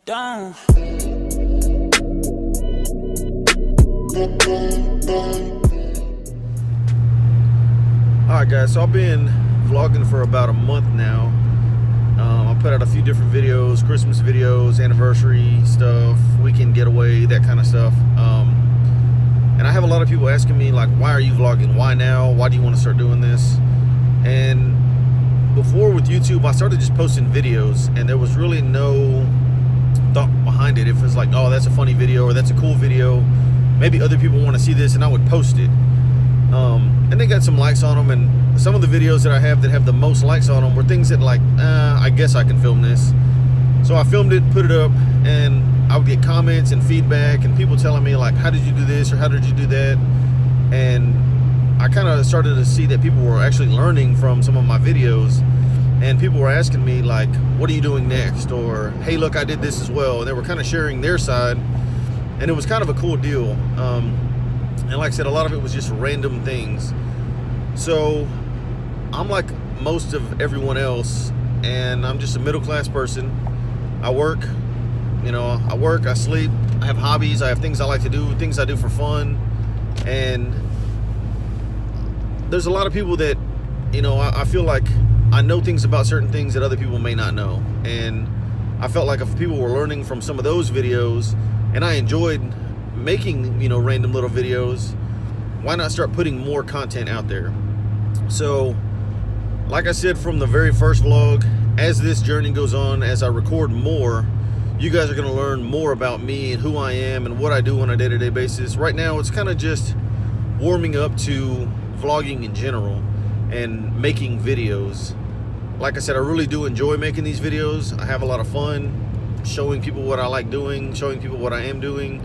Done. Alright guys, so I've been vlogging for about a month now. I put out a few different videos, Christmas videos, anniversary stuff, weekend getaway, that kind of stuff. And I have a lot of people asking me like, why are you vlogging? Why now? Why do you want to start doing this? And before with YouTube, I started just posting videos and there was really no thought behind it. If it's like, oh, that's a funny video or that's a cool video, maybe other people want to see this, and I would post it. And they got some likes on them, and some of the videos that I have that have the most likes on them were things that like, I guess I can film this. So I filmed it, put it up, and I would get comments and feedback and people telling me like, how did you do this or how did you do that? And I kind of started to see that people were actually learning from some of my videos, and people were asking me like, what are you doing next? Or, hey, look, I did this as well. And they were kind of sharing their side, and it was kind of a cool deal. And like I said, a lot of it was just random things. So I'm like most of everyone else, and I'm just a middle-class person. I work, I sleep, I have hobbies, I have things I like to do, things I do for fun. And there's a lot of people that, I feel like I know things about certain things that other people may not know. And I felt like if people were learning from some of those videos, and I enjoyed making, random little videos, why not start putting more content out there? So, like I said from the very first vlog, as this journey goes on, as I record more, you guys are going to learn more about me and who I am and what I do on a day-to-day basis. Right now, it's kind of just warming up to vlogging in general and making videos. Like I said, I really do enjoy making these videos. I have a lot of fun showing people what I like doing, showing people what I am doing,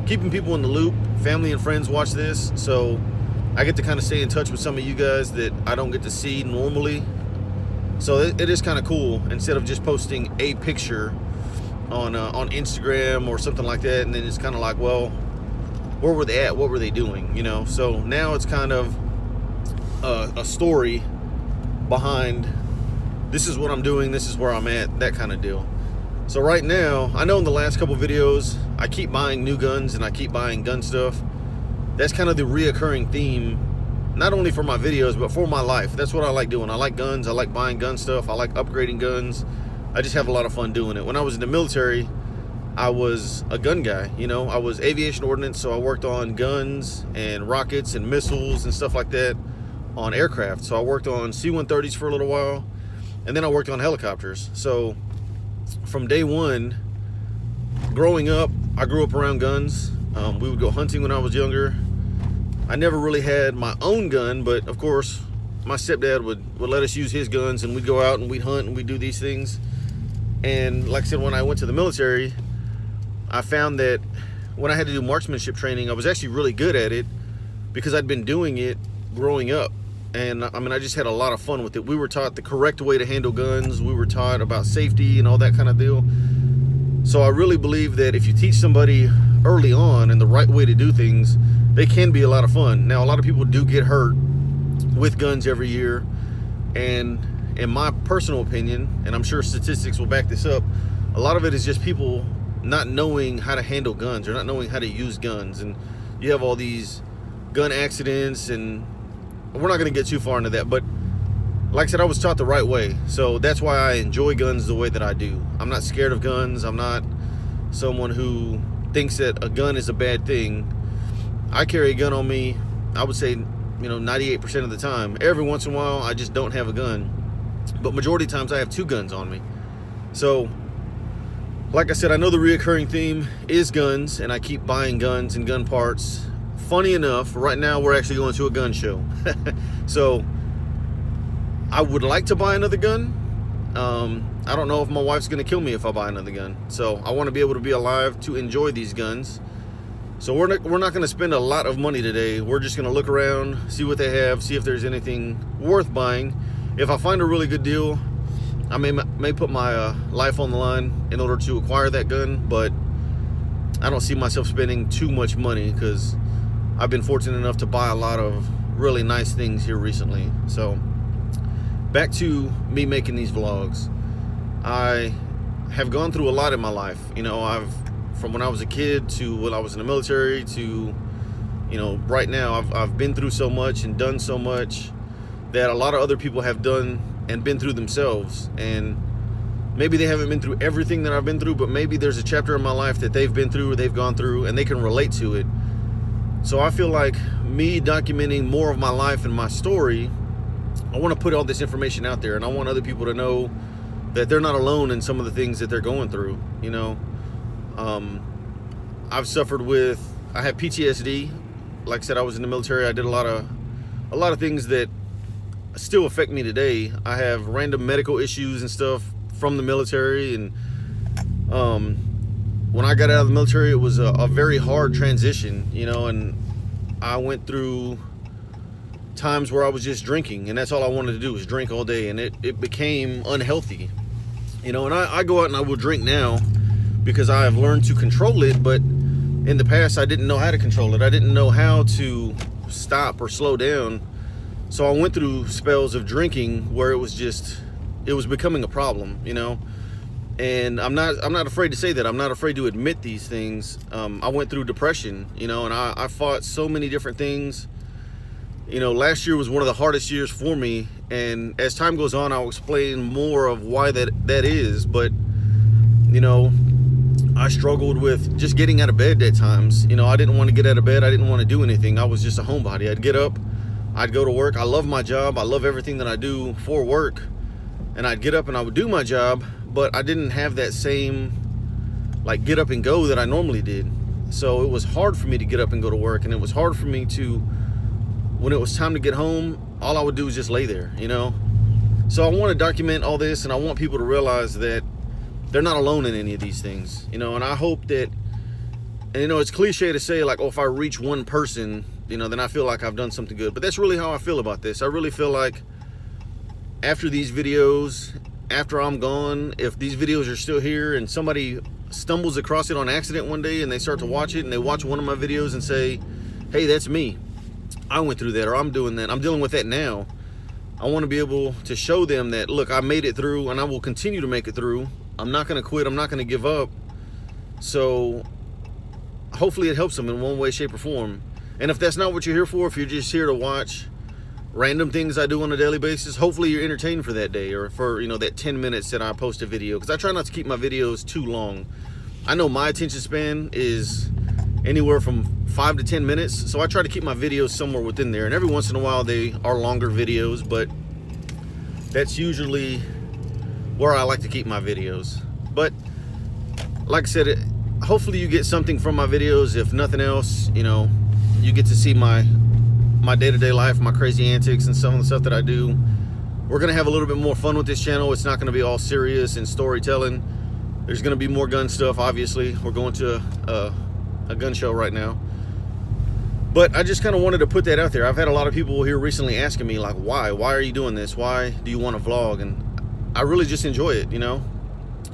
keeping people in the loop. Family and friends watch this, so I get to kind of stay in touch with some of you guys that I don't get to see normally. So it is kind of cool, instead of just posting a picture on Instagram or something like that, and then it's kind of like, well, where were they at? What were they doing? So now it's kind of a story behind, this is what I'm doing, this is where I'm at, that kind of deal. So right now, I know in the last couple videos, I keep buying new guns and I keep buying gun stuff. That's kind of the reoccurring theme, not only for my videos, but for my life. That's what I like doing. I like guns, I like buying gun stuff, I like upgrading guns. I just have a lot of fun doing it. When I was in the military, I was a gun guy. I was aviation ordnance, so I worked on guns and rockets and missiles and stuff like that on aircraft. So I worked on C-130s for a little while, and then I worked on helicopters. So from day one, growing up, I grew up around guns. We would go hunting when I was younger. I never really had my own gun, but of course, my stepdad would let us use his guns, and we'd go out and we'd hunt and we'd do these things. And like I said, when I went to the military, I found that when I had to do marksmanship training, I was actually really good at it because I'd been doing it growing up. And I just had a lot of fun with it. We were taught the correct way to handle guns. We were taught about safety and all that kind of deal. So I really believe that if you teach somebody early on and the right way to do things, they can be a lot of fun. Now, a lot of people do get hurt with guns every year. And in my personal opinion, and I'm sure statistics will back this up, a lot of it is just people not knowing how to handle guns or not knowing how to use guns. And you have all these gun accidents, and we're not going to get too far into that, but like I said, I was taught the right way. So that's why I enjoy guns the way that I do. I'm not scared of guns. I'm not someone who thinks that a gun is a bad thing. I carry a gun on me, I would say, 98% of the time. Every once in a while, I just don't have a gun. But majority of times, I have two guns on me. So, like I said, I know the reoccurring theme is guns, and I keep buying guns and gun parts. Funny enough, right now we're actually going to a gun show. So I would like to buy another gun. I don't know if my wife's going to kill me if I buy another gun. So I want to be able to be alive to enjoy these guns. So we're not going to spend a lot of money today. We're just going to look around, see what they have, see if there's anything worth buying. If I find a really good deal, I may put my life on the line in order to acquire that gun. But I don't see myself spending too much money because I've been fortunate enough to buy a lot of really nice things here recently. So back to me making these vlogs. I have gone through a lot in my life. You know, from when I was a kid to when I was in the military to, you know, right now, I've been through so much and done so much that a lot of other people have done and been through themselves. And maybe they haven't been through everything that I've been through, but maybe there's a chapter in my life that they've been through or they've gone through and they can relate to it. So I feel like me documenting more of my life and my story, I want to put all this information out there, and I want other people to know that they're not alone in some of the things that they're going through. You know, I have PTSD. Like I said, I was in the military. I did a lot of things that still affect me today. I have random medical issues and stuff from the military, and when I got out of the military, it was a very hard transition, you know, and I went through times where I was just drinking, and that's all I wanted to do was drink all day, and it became unhealthy, you know. And I go out and I will drink now because I have learned to control it, but in the past I didn't know how to control it. I didn't know how to stop or slow down. So I went through spells of drinking where it was becoming a problem, you know. And I'm not afraid to say that. I'm not afraid to admit these things. I went through depression, you know, and I fought so many different things. You know, last year was one of the hardest years for me, and as time goes on, I'll explain more of why that is. But, you know, I struggled with just getting out of bed at times. You know, I didn't want to get out of bed. I didn't want to do anything. I was just a homebody. I'd get up, I'd go to work. I love my job. I love everything that I do for work. And I'd get up and I would do my job, but I didn't have that same, like, get up and go that I normally did. So it was hard for me to get up and go to work, and it was hard for me to, when it was time to get home, all I would do was just lay there, you know. So I want to document all this, and I want people to realize that they're not alone in any of these things, you know. And I hope that, and you know, it's cliche to say, like, oh, if I reach one person, you know, then I feel like I've done something good. But that's really how I feel about this. I really feel like after these videos, after I'm gone, if these videos are still here and somebody stumbles across it on accident one day and they start to watch it and they watch one of my videos and say, hey, that's me, I went through that, or I'm doing that, I'm dealing with that now. I want to be able to show them that, look, I made it through and I will continue to make it through. I'm not going to quit. I'm not going to give up. So hopefully it helps them in one way, shape, or form. And if that's not what you're here for, if you're just here to watch random things I do on a daily basis, hopefully you're entertained for that day, or for, you know, that 10 minutes that I post a video, because I try not to keep my videos too long. I know my attention span is anywhere from 5 to 10 minutes, so I try to keep my videos somewhere within there. And every once in a while they are longer videos, but that's usually where I like to keep my videos. But like I said, hopefully you get something from my videos. If nothing else, you know, you get to see my day-to-day life, my crazy antics, and some of the stuff that I do. We're gonna have a little bit more fun with this channel. It's not gonna be all serious and storytelling. There's gonna be more gun stuff, obviously. We're going to a gun show right now. But I just kind of wanted to put that out there. I've had a lot of people here recently asking me, like, why are you doing this? Why do you want to vlog? And I really just enjoy it, you know.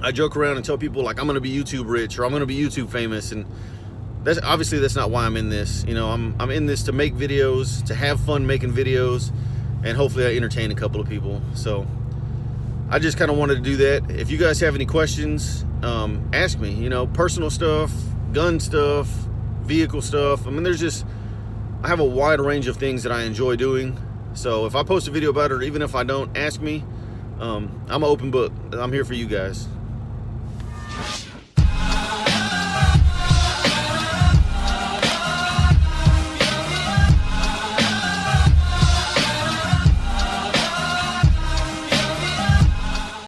I joke around and tell people, like, I'm gonna be YouTube rich, or I'm gonna be YouTube famous, and that's not why I'm in this. You know, I'm in this to make videos, to have fun making videos, and hopefully I entertain a couple of people. So I just kind of wanted to do that. If you guys have any questions, ask me, you know, personal stuff, gun stuff, vehicle stuff. I mean, I have a wide range of things that I enjoy doing. So if I post a video about it, or even if I don't, ask me. I'm an open book. I'm here for you guys.